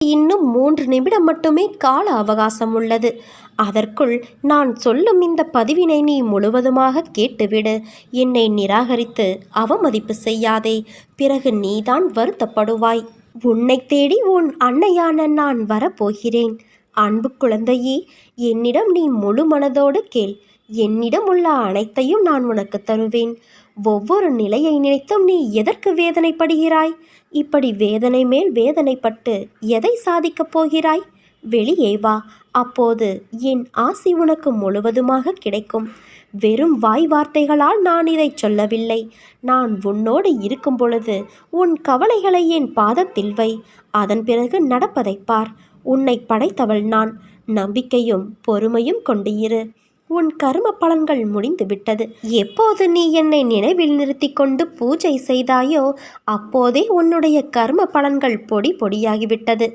இன்னும் 3 நிமிடம் மட்டுமே கால அவகாசம் உள்ளது. அதற்குள் நான் சொல்லும் இந்த பதிவினை நீ முழுவதுமாக கேட்டுவிடு. என்னை நிராகரித்து அவமதிப்பு செய்யாதே. பிறகு நீதான் வருத்தப்படுவாய். உன்னைத் தேடி உன் அன்னையான நான் வரப்போகிறேன். அன்பு குழந்தையே, என்னிடம் நீ முழு மனதோடு கேள். என்னிடம் உள்ள அனைத்தையும் நான் உனக்கு தருவேன். ஒவ்வொரு நிலையை நினைத்தும் நீ எதற்கு வேதனைப்படுகிறாய்? இப்படி வேதனை மேல் வேதனைப்பட்டு எதை சாதிக்கப் போகிறாய்? வெளியே வா. அப்போது என் ஆசி உனக்கு முழுவதுமாக கிடைக்கும். வெறும் வாய் வார்த்தைகளால் நான் இதை சொல்லவில்லை. நான் உன்னோடு இருக்கும் பொழுது உன் கவலைகளை என் பாதத்தில் வை. அதன் பிறகு நடப்பதைப் பார். உன்னை படைத்தவள் நான். நம்பிக்கையும் பொறுமையும் கொண்டு இரு. உன் கர்ம பலன்கள் முடிந்துவிட்டது. எப்போது நீ என்னை நினைவில் நிறுத்தி கொண்டு பூஜை செய்தாயோ அப்போதே உன்னுடைய கர்ம பலன்கள் பொடி பொடியாகிவிட்டது.